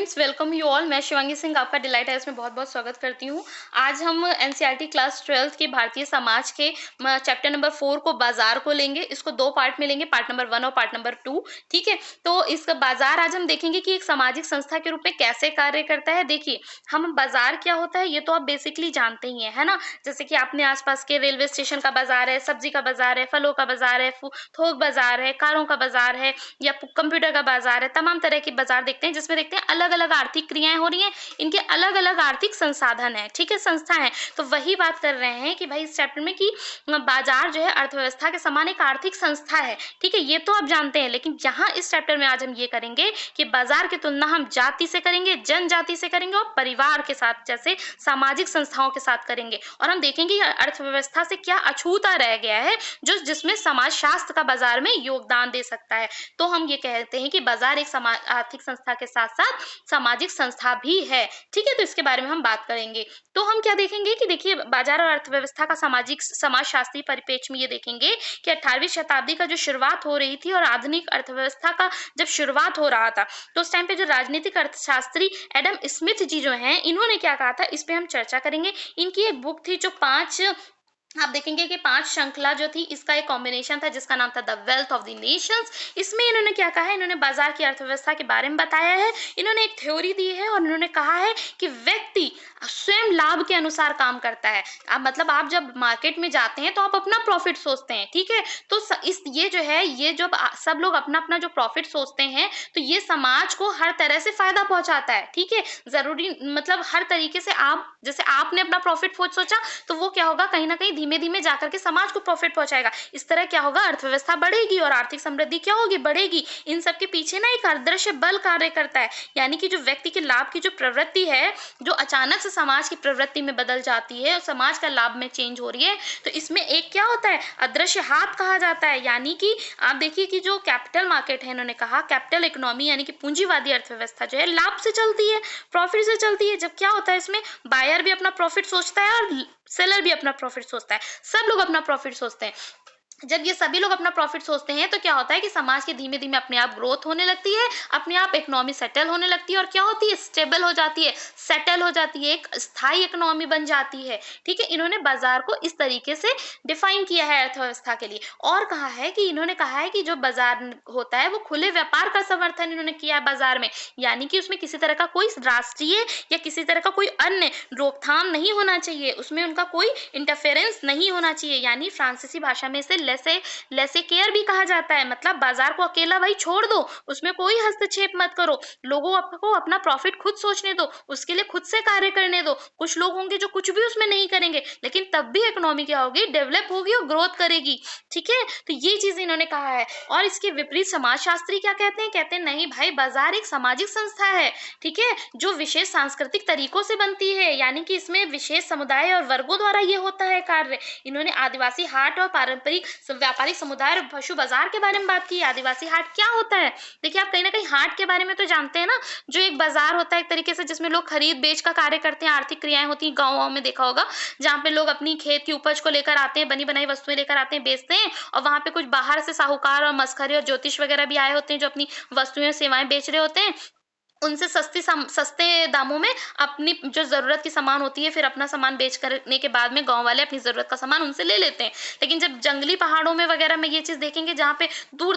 Friends, welcome you all. मैं शिवांगी सिंह आपका delight house में बहुत बहुत स्वागत करती हूँ। आज हम एनसीईआरटी क्लास 12th के भारतीय समाज के चैप्टर नंबर 4 को बाजार को लेंगे। इसको दो पार्ट में लेंगे, पार्ट नंबर 1 और पार्ट नंबर 2। ठीक है, तो इसका बाजार आज हम देखेंगे कि एक सामाजिक संस्था के रूप में कैसे कार्य करता है। देखिए, हम बाजार क्या होता है ये तो आप बेसिकली जानते ही है ना। जैसे कि आपने आसपास के रेलवे स्टेशन का बाजार है, सब्जी का बाजार है, फलों का बाजार है, थोक बाजार है, कारों का बाजार है, या कंप्यूटर का बाजार है। तमाम तरह के बाजार देखते हैं, जिसमें देखते हैं अलग अलग आर्थिक क्रियाएं हो रही हैं, इनके अलग अलग आर्थिक संसाधन है। ठीक है, संस्था है। तो वही बात कर रहे हैं कि भाई इस चैप्टर में कि बाजार जो है अर्थव्यवस्था के समान एक आर्थिक संस्था है। ठीक है, ये तो आप जानते हैं, लेकिन यहाँ इस चैप्टर में आज हम ये करेंगे कि बाजार की तुलना हम जाति से करेंगे, जनजाति से करेंगे और परिवार के साथ, जैसे सामाजिक संस्थाओं के साथ करेंगे। और हम देखेंगे अर्थव्यवस्था से क्या अछूता रह गया है जो जिसमें समाज शास्त्र का बाजार में योगदान दे सकता है। तो हम ये कहते हैं कि बाजार एक आर्थिक संस्था के साथ साथ सामाजिक संस्था भी है। ठीक है, तो इसके बारे में हम बात करेंगे। तो हम क्या देखेंगे कि देखिए, बाजार और अर्थव्यवस्था का सामाजिक समाजशास्त्रीय परिप्रेक्ष्य में ये देखेंगे कि 18वीं शताब्दी का जो शुरुआत हो रही थी और आधुनिक अर्थव्यवस्था का जब शुरुआत हो रहा था, तो उस टाइम पे जो राजनीतिक अर्थशास्त्री एडम स्मिथ जी जो हैं, इन्होंने क्या कहा था, इस पे हम चर्चा करेंगे। इनकी एक बुक थी जो 5, आप देखेंगे कि 5 श्रृंखला जो थी, इसका एक कॉम्बिनेशन था जिसका नाम था the wealth of the Nations. इसमें इन्होंने क्या कहा है, इन्होंने बाजार की अर्थव्यवस्था के बारे में बताया है। इन्होंने एक थ्योरी दी है और इन्होंने कहा है कि व्यक्ति स्वयं लाभ के अनुसार काम करता है। अब मतलब आप जब मार्केट में जाते हैं तो आप अपना प्रॉफिट सोचते हैं। ठीक है, तो इस ये जो है, ये जब सब लोग अपना अपना जो प्रॉफिट सोचते हैं, तो ये समाज को हर तरह से फायदा पहुंचाता है। ठीक है, जरूरी मतलब हर तरीके से आप, जैसे आपने अपना प्रॉफिट सोचा, तो वो क्या होगा, कहीं ना कहीं धीमे धीमे जाकर के समाज को प्रॉफिट पहुंचाएगा। इस तरह क्या होगा, अर्थव्यवस्था बढ़ेगी और आर्थिक समृद्धि क्या होगी, बढ़ेगी। इन सब के पीछे ना एक अदृश्य बल कार्य करता है, यानी कि जो व्यक्ति के लाभ की जो प्रवृत्ति है, जो अचानक से समाज की प्रवृत्ति में बदल जाती है और समाज का लाभ में चेंज हो रही है, तो इसमें एक क्या होता है, अदृश्य हाथ कहा जाता है। यानी कि आप देखिए कि जो कैपिटल मार्केट है, इन्होंने कहा कैपिटल इकोनॉमी यानी कि पूंजीवादी अर्थव्यवस्था जो है लाभ से चलती है, प्रॉफिट से चलती है। जब क्या होता है, इसमें बायर भी अपना प्रॉफिट सोचता है और सेलर भी अपना प्रॉफिट सोचता है, सब लोग अपना प्रॉफिट सोचते हैं। जब ये सभी लोग अपना प्रॉफिट सोचते हैं, तो क्या होता है कि समाज की धीमे धीमे अपने आप ग्रोथ होने लगती है, अपने आप इकोनॉमी सेटल होने लगती है, और क्या होती है, स्टेबल हो जाती है, सेटल हो जाती है, एक स्थायी इकोनॉमी बन जाती है। ठीक है, इन्होंने बाजार को इस तरीके से डिफाइन किया है अर्थव्यवस्था के लिए। और कहा है कि इन्होंने कहा है कि जो बाजार होता है वो खुले व्यापार का समर्थन इन्होंने किया है बाजार में, यानी कि उसमें किसी तरह का कोई राष्ट्रीय या किसी तरह का कोई अन्य रोकथाम नहीं होना चाहिए, उसमें उनका कोई इंटरफेरेंस नहीं होना चाहिए। यानी फ्रांसीसी भाषा में से लेसे केयर भी कहा जाता है, मतलब बाजार को अकेला भाई छोड़ दो, उसमें कोई हस्तक्षेप मत करो, लोगों को अपना प्रॉफिट खुद सोचने दो, उसके लिए खुद से कार्य करने दो। कुछ लोग होंगे जो कुछ भी उसमें नहीं करेंगे, लेकिन तब भी इकोनॉमी क्या होगी, डेवलप होगी और ग्रोथ करेगी। ठीक है, तो ये चीज इन्होंने कहा है। और इसके विपरीत समाजशास्त्री क्या कहते हैं, कहते हैं नहीं भाई, बाजार एक सामाजिक संस्था है। ठीक है, जो विशेष सांस्कृतिक तरीकों से बनती है, यानी कि इसमें विशेष समुदाय और वर्गों द्वारा ये होता है कार्य। इन्होंने आदिवासी हाट और पारंपरिक व्यापारिक समुदाय और पशु बाजार के बारे में बात की। आदिवासी हाट क्या होता है, देखिए आप कहीं ना कहीं हाट के बारे में तो जानते हैं ना, जो एक बाजार होता है एक तरीके से, जिसमें लोग खरीद बेच का कार्य करते हैं, आर्थिक क्रियाएं होती हैं। गाँव में देखा होगा, जहाँ पे लोग अपनी खेत की उपज को लेकर आते हैं, बनी बनाई वस्तुएं लेकर आते हैं, बेचते हैं, और वहां पे कुछ बाहर से साहूकार और मस्खरे और ज्योतिष वगैरह भी आए होते हैं, जो अपनी वस्तुएं और सेवाएं बेच रहे होते हैं। उनसे सस्ते दामों में अपनी जो जरूरत की सामान होती है, फिर अपना सामान बेच करने के बाद में गांव वाले अपनी जरूरत का सामान उनसे ले लेते हैं। लेकिन जब जंगली पहाड़ों में वगैरह में ये चीज देखेंगे, जहाँ पे दूर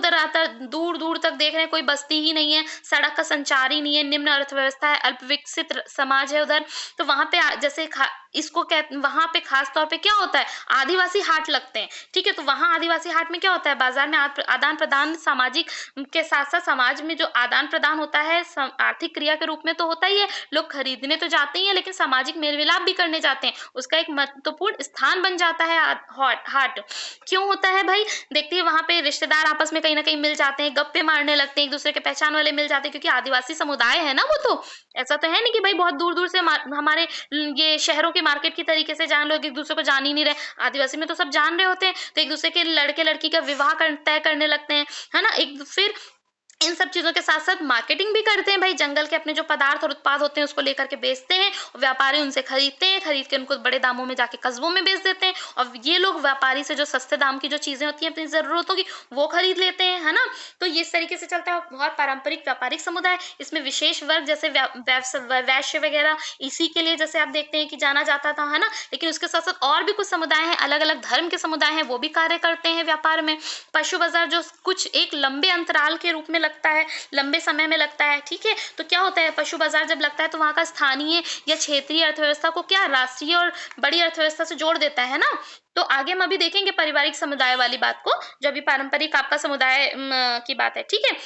दूर तक देख रहे हैं कोई बस्ती ही नहीं है, सड़क का संचार ही नहीं है, निम्न अर्थव्यवस्था है, अल्प विकसित समाज है उधर, तो वहां पे जैसे इसको वहां पे खास तौर पे क्या होता है, आदिवासी हाट लगते हैं। ठीक है, तो वहां आदिवासी हाट में क्या होता है, बाजार में आदान प्रदान, सामाजिक के साथ साथ समाज में जो आदान प्रदान होता है आर्थिक क्रिया के रूप में तो होता ही है, लोग खरीदने तो जाते ही हैं, लेकिन सामाजिक मेल मिलाप भी करने जाते हैं, उसका एक महत्वपूर्ण स्थान बन जाता है हाट। क्यों होता है भाई, देखते हैं वहां पे रिश्तेदार आपस में कहीं ना कहीं मिल जाते हैं, गप्पे मारने लगते हैं, एक दूसरे के पहचान वाले मिल जाते हैं, क्योंकि आदिवासी समुदाय है ना वो, तो ऐसा तो है नहीं कि भाई बहुत दूर दूर से हमारे ये शहरों के मार्केट की तरीके से जहाँ लोग एक दूसरे को जान ही नहीं रहे, आदिवासी में तो सब जान रहे होते हैं, तो एक दूसरे के लड़के लड़की का विवाह तय करने लगते हैं, है ना। एक फिर इन सब चीज़ों के साथ-साथ मार्केटिंग भी करते हैं भाई, जंगल के अपने जो पदार्थ और उत्पाद होते हैं उसको लेकर के बेचते हैं, और व्यापारी उनसे खरीदते हैं, खरीद के उनको बड़े दामों में जाके कस्बों में बेच देते हैं, और ये लोग व्यापारी से जो सस्ते दाम की जो चीज़ें होती हैं अपनी ज़रूरतों की, वो खरीद लेते हैं, है ना? तो ये इस तरीके से चलता है। बहुत पारंपरिक व्यापारिक समुदाय, इसमें विशेष वर्ग जैसे वैश्य वगैरह इसी के लिए जैसे आप देखते हैं कि जाना जाता था, है ना? लेकिन उसके साथ-साथ और भी कुछ समुदाय हैं, अलग-अलग धर्म के समुदाय हैं, वो भी कार्य करते हैं व्यापार में। पशु बाज़ार जो कुछ एक लंबे अंतराल के रूप में लगता है, लंबे समय में लगता है, ठीक है? तो क्या होता है, पशु बाज़ार जब लगता है तो वहाँ का स्थानीय या क्षेत्रीय अर्थव्यवस्था को क्या राष्ट्रीय और बड़ी अर्थव्यवस्था से जोड़ देता है ना? तो आगे हम अभी देखेंगे पारिवारिक समुदाय वाली बात को, जो अभी पारंपरिक आपका समुदाय की बात है, ठीक है?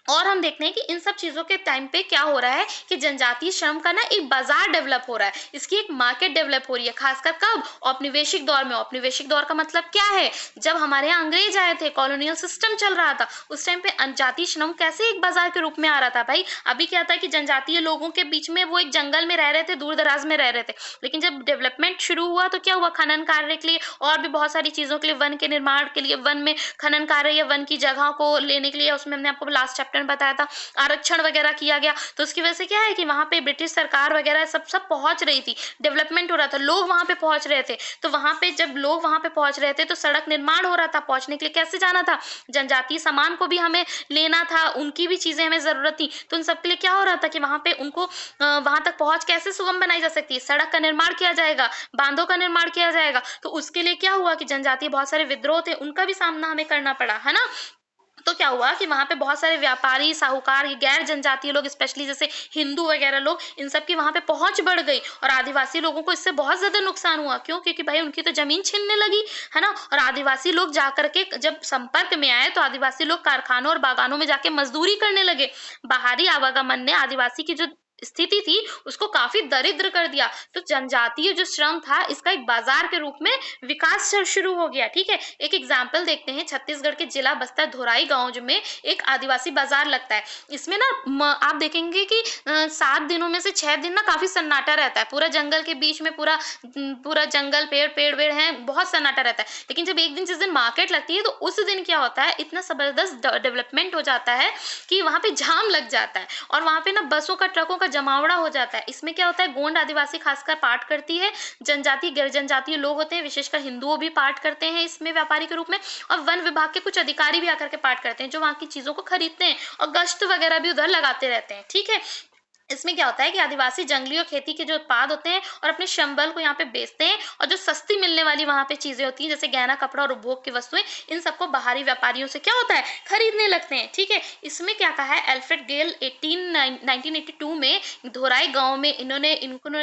और हम देखते हैं कि इन सब चीज़ों के टाइम पे क्या हो रहा है कि जनजातीय श्रम का ना एक बाजार डेवलप हो रहा है, इसकी एक मार्केट डेवलप हो रही है, खासकर कब? औपनिवेशिक दौर में। औपनिवेशिक दौर का मतलब क्या है? जब हमारे यहाँ अंग्रेज आए थे, कॉलोनियल सिस्टम चल रहा था, उस टाइम पे जनजातीय श्रम कैसे एक बाजार के रूप में आ रहा था भाई। अभी क्या था कि जनजातीय लोगों के बीच में वो एक जंगल में रह रहे थे, दूर दराज में रह रहे थे, लेकिन जब डेवलपमेंट शुरू हुआ तो क्या हुआ, खनन कार्य के लिए और भी बहुत सारी चीजों के लिए, वन के निर्माण के लिए, वन में खनन कार्य या वन की जगह को लेने के लिए, उसमें हमने आपको लास्ट चैप्टर में बताया था, आरक्षण वगैरह किया गया। तो उसकी वजह से क्या है कि वहां पे ब्रिटिश सरकार वगैरह सब सब पहुंच रही थी, डेवलपमेंट हो रहा था, लोग वहां पे पहुंच रहे थे। तो वहां पे जब लोग वहां पे पहुंच रहे थे तो सड़क निर्माण हो रहा था, पहुंचने के लिए कैसे जाना था, जनजातीय सामान को भी हमें लेना था, उनकी भी चीजें हमें जरूरत थी। तो उन सबके लिए क्या हो रहा था कि वहां पे उनको वहां तक पहुंच कैसे सुगम बनाई जा सकती है, सड़क का निर्माण किया जाएगा, बांधों का निर्माण किया जाएगा। तो उसके लिए क्या हुआ कि जनजातीय बहुत सारे विद्रोह थे, उनका भी सामना हमें करना पड़ा, है ना? तो क्या हुआ कि वहां पे बहुत सारे व्यापारी, साहूकार, ये गैर जनजातीय लोग, स्पेशली जैसे हिंदू वगैरह लोग, इन सब की वहां पे पहुंच बढ़ गई, और आदिवासी लोगों को इससे बहुत ज्यादा नुकसान हुआ। क्यों? क्योंकि भाई उनकी तो जमीन छीनने लगी, है ना? और आदिवासी लोग जाकर के जब संपर्क में आए तो आदिवासी लोग कारखानों और बागानों में जाके मजदूरी करने लगे। बाहरी आवागमन ने आदिवासी की जो स्थिति थी उसको काफी दरिद्र कर दिया। तो जनजातीय जो श्रम था इसका एक बाजार के रूप में विकास शुरू हो गया, ठीक है? एक एग्जाम्पल देखते हैं, छत्तीसगढ़ के जिला बस्तर धोराई गांव में एक आदिवासी बाजार लगता है। इसमें ना आप देखेंगे कि 7 दिनों में से 6 दिन ना काफी सन्नाटा रहता है, पूरा जंगल के बीच में, पूरा जंगल, पेड़ पेड़ वेड़ है, बहुत सन्नाटा रहता है। लेकिन जब एक दिन, जिस दिन मार्केट लगती है, तो उस दिन क्या होता है, इतना जबरदस्त डेवलपमेंट हो जाता है कि वहां पे जाम लग जाता है, और वहां पे ना बसों का, ट्रकों का जमावड़ा हो जाता है। इसमें क्या होता है, गोंड आदिवासी खासकर पार्ट करती है, जनजातीय गैर जनजातीय लोग होते हैं, विशेषकर हिंदुओं भी पार्ट करते हैं इसमें व्यापारी के रूप में, और वन विभाग के कुछ अधिकारी भी आकर के पार्ट करते हैं, जो वहां की चीजों को खरीदते हैं और गश्त वगैरह भी उधर लगाते रहते हैं, ठीक है? इसमें क्या होता है कि आदिवासी जंगली और खेती के जो उत्पाद होते हैं और अपने संबल को यहाँ पे बेचते हैं, और जो सस्ती मिलने वाली वहां पे चीजें होती हैं, जैसे गहना, कपड़ा और उपभोग की वस्तुएं, इन सबको बाहरी व्यापारियों से क्या होता है, खरीदने लगते हैं, ठीक है? इसमें क्या कहा है, एल्फ्रेड गेल 1982 में धोराई गांव में इन्होंने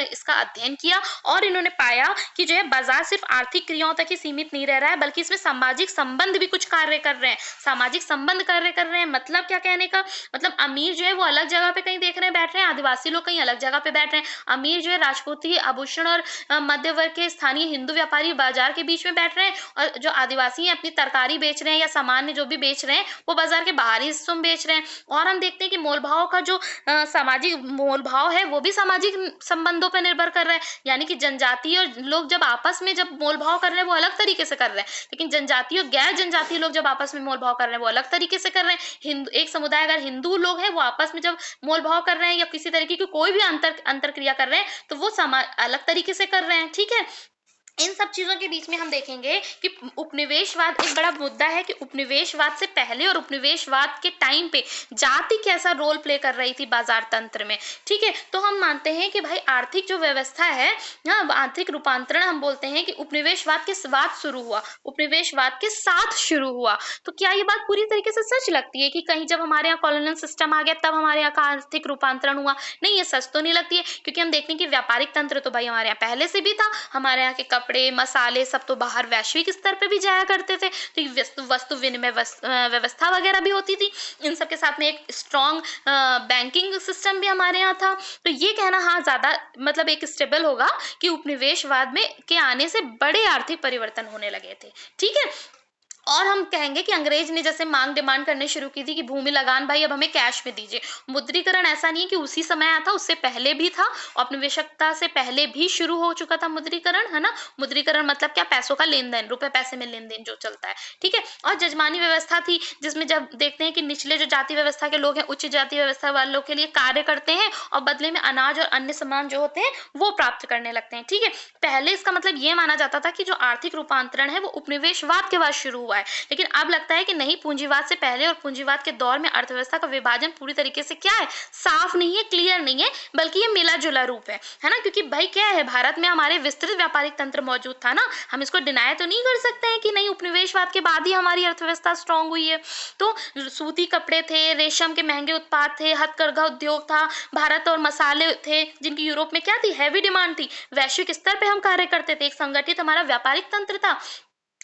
इसका अध्ययन किया, और इन्होंने पाया कि जो है बाजार सिर्फ आर्थिक क्रियाओं तक ही सीमित नहीं रह रहा है, बल्कि इसमें सामाजिक संबंध भी कुछ कार्य कर रहे हैं। सामाजिक संबंध कार्य कर रहे हैं मतलब क्या कहने का मतलब, अमीर जो है वो अलग जगह पे कहीं देख रहे हैं, बैठ रहे हैं, आदिवासी लोग कहीं अलग जगह पे बैठ रहे हैं। अमीर जो है राजपूती आभूषण और मध्य वर्ग के स्थानीय हिंदू व्यापारी बाजार के बीच में बैठ रहे हैं, और जो आदिवासी हैं अपनी तरकारी बेच रहे हैं या सामान्य जो भी बेच रहे हैं वो बाजार के बाहरी हिस्सों में बेच रहे हैं। और हम देखते हैं कि मोल भाव का जो सामाजिक मोल भाव है वो भी सामाजिक संबंधों पर निर्भर कर रहा है, यानी कि जनजातीय लोग जब आपस में जब मोल भाव कर रहे हैं वो अलग तरीके से कर रहे हैं, लेकिन जनजातीय और गैर जनजातीय लोग जब आपस में मोल भाव कर रहे हैं वो अलग तरीके से कर रहे हैं। हिंदू एक समुदाय अगर हिंदू लोग हैं वो आपस में जब मोल भाव कर रहे हैं या किसी तरीके की कोई भी अंतर क्रिया कर रहे हैं तो वो अलग तरीके से कर रहे हैं, ठीक है? इन सब चीजों के बीच में हम देखेंगे कि उपनिवेशवाद एक बड़ा मुद्दा है, कि उपनिवेशवाद से पहले और उपनिवेशवाद के टाइम पे जाति कैसा रोल प्ले कर रही थी बाजार तंत्र में, ठीक है? तो हम मानते हैं कि भाई आर्थिक जो व्यवस्था है ना, आर्थिक रूपांतरण हम बोलते हैं कि उपनिवेशवाद के साथ शुरू हुआ, उपनिवेशवाद के साथ शुरू हुआ। तो क्या ये बात पूरी तरीके से सच लगती है कि कहीं जब हमारे यहाँ कॉलोनियल सिस्टम आ गया तब हमारे यहाँ का आर्थिक रूपांतरण हुआ? नहीं, ये सच तो नहीं लगती है, क्योंकि हम देखते हैं कि व्यापारिक तंत्र तो भाई हमारे यहाँ पहले से भी था, हमारे यहाँ के कपड़े, मसाले सब तो बाहर वैश्विक स्तर पे भी जाया करते थे, तो वस्तु विनिमय व्यवस्था वगैरह भी होती थी। इन सब के साथ में एक स्ट्रॉन्ग बैंकिंग सिस्टम भी हमारे यहाँ था। तो ये कहना हाँ ज्यादा मतलब एक स्टेबल होगा कि उपनिवेशवाद में के आने से बड़े आर्थिक परिवर्तन होने लगे थे, ठीक है? और हम कहेंगे कि अंग्रेज ने जैसे मांग डिमांड करने शुरू की थी कि भूमि लगान भाई अब हमें कैश में दीजिए। मुद्रीकरण ऐसा नहीं है कि उसी समय आया था, उससे पहले भी था, औपनिवेशिकता से पहले भी शुरू हो चुका था मुद्रीकरण, है ना। मुद्रीकरण मतलब क्या, पैसों का लेन देन, रुपए पैसे में लेन देन जो चलता है, ठीक है। और जजमानी व्यवस्था थी, जिसमें जब देखते हैं कि निचले जो जाति व्यवस्था के लोग हैं उच्च जाति व्यवस्था वालों के लिए कार्य करते हैं और बदले में अनाज और अन्य सामान जो होते हैं वो प्राप्त करने लगते हैं, ठीक है। पहले इसका मतलब ये माना जाता था कि जो आर्थिक रूपांतरण है वो उपनिवेशवाद के बाद शुरू हुआ है, लेकिन अब लगता है कि नहीं, पूंजीवाद से पहले और पूंजीवाद के दौर में अर्थव्यवस्था का विभाजन पूरी तरीके से क्या है, साफ नहीं है, क्लियर नहीं है, बल्कि ये मिला जुला रूप है ना। क्योंकि भाई क्या है, भारत में हमारे विस्तृत व्यापारिक तंत्र मौजूद था ना, हम इसको डिनाई तो नहीं कर सकते हैं कि नहीं, उपनिवेशवाद के बाद ही हमारी अर्थव्यवस्था स्ट्रांग हुई है। तो सूती कपड़े थे, रेशम के महंगे उत्पाद थे, हथकरघा उद्योग था, भारत और मसाले थे जिनकी यूरोप में क्या थी, हैवी डिमांड थी। वैश्विक स्तर पे हम कार्य करते थे, एक संगठित हमारा व्यापारिक तंत्र था।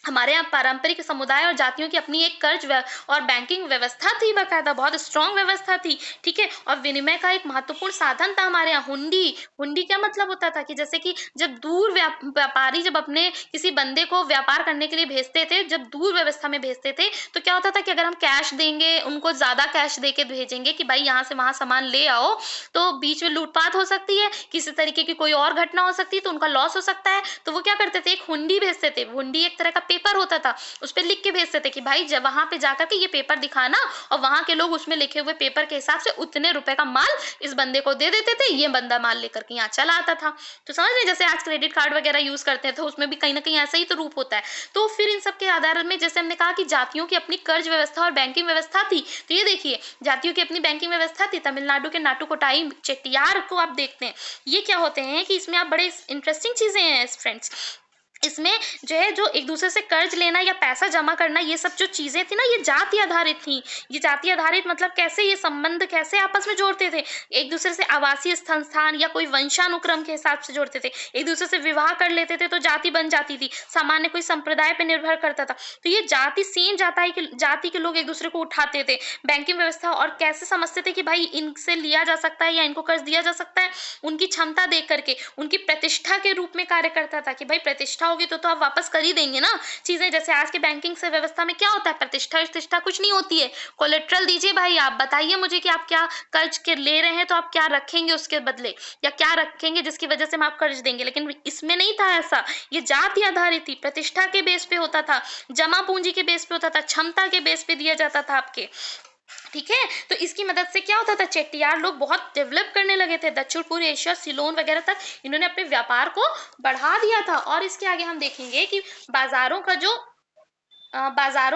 हमारे यहाँ पारंपरिक समुदाय और जातियों की अपनी एक कर्ज और बैंकिंग व्यवस्था थी, बकायदा बहुत स्ट्रांग व्यवस्था थी, ठीक है। और विनिमय का एक महत्वपूर्ण साधन था हमारे यहाँ हुंडी। हुंडी क्या मतलब होता था कि जैसे कि जब दूर व्यापारी जब अपने किसी बंदे को व्यापार करने के लिए भेजते थे, जब दूर व्यवस्था में भेजते थे, तो क्या होता था कि अगर हम कैश देंगे, उनको ज्यादा कैश दे के भेजेंगे कि भाई यहाँ से वहां सामान ले आओ, तो बीच में लूटपाट हो सकती है, किसी तरीके की कोई और घटना हो सकती है, तो उनका लॉस हो सकता है। तो वो क्या करते थे, एक हुंडी भेजते थे। हुंडी एक तरह का पेपर होता था, उस पर लिख के भेजते थे कि भाई जब वहां पे जाकर के ये पेपर दिखाना, और वहां के लोग उसमें लिखे हुए पेपर के हिसाब से उतने रुपए का माल इस बंदे को दे देते थे, ये बंदा माल लेकर के यहाँ चला आता था। तो समझ रहे, जैसे आज क्रेडिट कार्ड वगैरह यूज करते हैं तो उसमें भी कहीं ना कहीं ऐसा ही तो रूप होता है। तो फिर इन सब के आधार में जैसे हमने कहा कि जातियों की अपनी कर्ज व्यवस्था और बैंकिंग व्यवस्था थी, तो ये देखिए जातियों की अपनी बैंकिंग व्यवस्था थी। तमिलनाडु के नाटुकोटाई चेट्टियार को आप देखते हैं, ये क्या होते हैं कि इसमें आप बड़े इंटरेस्टिंग चीजें हैं फ्रेंड्स। इसमें जो है, जो एक दूसरे से कर्ज लेना या पैसा जमा करना, ये सब जो चीजें थी ना, ये जाति आधारित थी। ये जाति आधारित मतलब कैसे, ये संबंध कैसे आपस में जोड़ते थे, एक दूसरे से आवासीय संस्थान या कोई वंशानुक्रम के हिसाब से जोड़ते थे, एक दूसरे से विवाह कर लेते थे तो जाति बन जाती थी, सामान्य कोई संप्रदाय पर निर्भर करता था। तो ये जाति, सेम जाति के लोग एक दूसरे को उठाते थे। बैंकिंग व्यवस्था और कैसे समझते थे कि भाई इनसे लिया जा सकता है या इनको कर्ज दिया जा सकता है, उनकी क्षमता देख करके, उनकी प्रतिष्ठा के रूप में कार्य करता था कि भाई प्रतिष्ठा होगी तो आप वापस कर ही देंगे ना चीजें। जैसे आज के बैंकिंग से व्यवस्था में क्या होता है, प्रतिष्ठा कुछ नहीं होती है। कोलेट्रल दीजिए भाई, आप बताइए मुझे कि आप क्या कर्ज के ले रहे हैं, तो आप क्या रखेंगे उसके बदले, या क्या रखेंगे जिसकी वजह से हम आप कर्ज देंगे। लेकिन इसमें नहीं था ऐसा, ये जाति आधारित थी, प्रतिष्ठा के बेस पे होता था, जमा पूंजी के बेस पे होता था, क्षमता के बेस पे दिया जाता था आपके, ठीक है। तो इसकी मदद से क्या होता था, चेट्टियार लोग बहुत डेवलप करने लगे थे, दक्षिण पूर्व एशिया, सिलोन वगैरह तक इन्होंने अपने व्यापार को बढ़ा दिया था। और इसके आगे हम देखेंगे कि बाजारों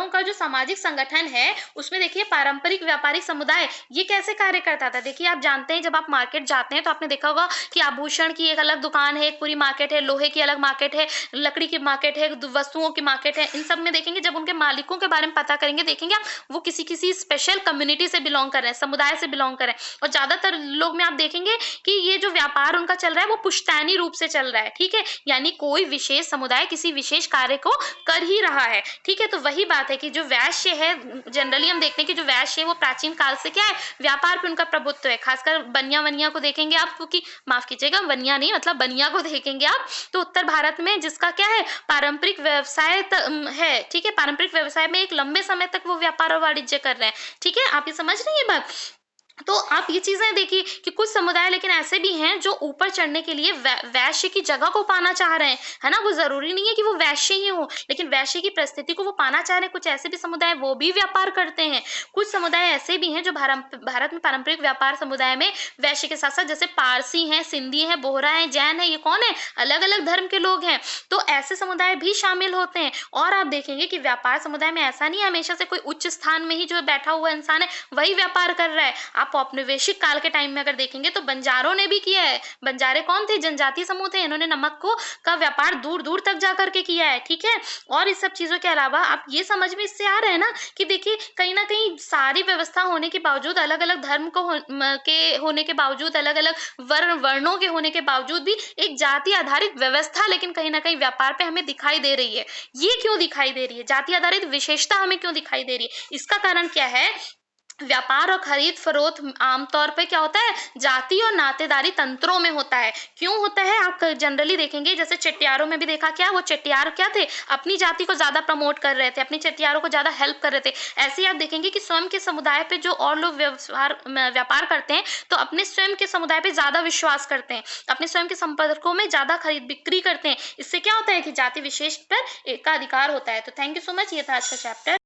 का जो सामाजिक संगठन है, उसमें देखिए पारंपरिक व्यापारिक समुदाय ये कैसे कार्य करता था। देखिए आप जानते हैं, जब आप मार्केट जाते हैं तो आपने देखा होगा कि आभूषण की एक अलग दुकान है, एक पूरी मार्केट है, लोहे की अलग मार्केट है, लकड़ी की मार्केट है, वस्तुओं की मार्केट है। इन सब में देखेंगे, जब उनके मालिकों के बारे में पता करेंगे, देखेंगे आप वो किसी किसी स्पेशल कम्युनिटी से बिलोंग कर रहे हैं, समुदाय से बिलोंग कर रहे हैं। और ज्यादातर लोग में आप देखेंगे कि ये जो व्यापार उनका चल रहा है वो पुश्तैनी रूप से चल रहा है, ठीक है। यानी कोई विशेष समुदाय किसी विशेष कार्य को कर ही रहा है, ठीक है। तो वही बात है कि जो वैश्य है, जनरली हम देखते हैं कि जो वैश्य है वो प्राचीन काल से क्या है, व्यापार पे उनका प्रभुत्व है। खासकर बनिया वनिया को देखेंगे आप, क्योंकि माफ कीजिएगा, बनिया नहीं मतलब बनिया को देखेंगे आप, तो उत्तर भारत में जिसका क्या है, पारंपरिक व्यवसाय है, ठीक है। पारंपरिक व्यवसाय में एक लंबे समय तक वो व्यापार और वाणिज्य कर रहे हैं, ठीक है। आप ये समझ रही है बात। तो आप ये चीजें देखिए कि कुछ समुदाय लेकिन ऐसे भी हैं जो ऊपर चढ़ने के लिए वैश्य की जगह को पाना चाह रहे हैं, है ना। वो जरूरी नहीं है कि वो वैश्य ही हो, लेकिन वैश्य की परिस्थिति को वो पाना चाह रहे हैं। कुछ ऐसे भी समुदाय वो भी व्यापार करते हैं। कुछ समुदाय ऐसे भी हैं जो भारत में पारंपरिक व्यापार समुदाय में वैश्य के साथ साथ, जैसे पारसी हैं, सिंधी हैं, बोहरा हैं, जैन है, ये कौन है, अलग अलग धर्म के लोग हैं। तो ऐसे समुदाय भी शामिल होते हैं। और आप देखेंगे कि व्यापार समुदाय में ऐसा नहीं है हमेशा से कोई उच्च स्थान में ही जो बैठा हुआ इंसान है वही व्यापार कर रहा है। आप औपनिवेशिक काल के टाइम में अगर देखेंगे तो बंजारों ने भी किया है। बंजारे कौन थे, जनजातीय समूह थे, इन्होंने नमक को का व्यापार दूर दूर तक जाकर के किया है, ठीक है। और इस सब चीजों के अलावा आप ये समझ में इससे आ रहे हैं ना कि देखिए कहीं ना कहीं सारी व्यवस्था होने के बावजूद, अलग अलग धर्म को होने के बावजूद, अलग अलग वर्णों के होने के बावजूद भी एक जाति आधारित व्यवस्था लेकिन कहीं ना कहीं व्यापार पे हमें दिखाई दे रही है। ये क्यों दिखाई दे रही है, जाति आधारित विशेषता हमें क्यों दिखाई दे रही है, इसका कारण क्या है व्यापार और खरीद फरोख्त आमतौर पे क्या होता है, जाति और नातेदारी तंत्रों में होता है। क्यों होता है, आप जनरली देखेंगे, जैसे चेटियारों में भी देखा, क्या वो चेटियार क्या थे, अपनी जाति को ज्यादा प्रमोट कर रहे थे, अपनी चेटियारों को ज्यादा हेल्प कर रहे थे। ऐसे ही आप देखेंगे कि स्वयं के समुदाय पे जो और लोग व्यापार करते हैं, तो अपने स्वयं के समुदाय पे ज्यादा विश्वास करते हैं, अपने स्वयं के संपर्कों में ज्यादा खरीद बिक्री करते हैं। इससे क्या होता है कि जाति विशेष पर एकाधिकार होता है। तो थैंक यू सो मच, ये था आज का चैप्टर।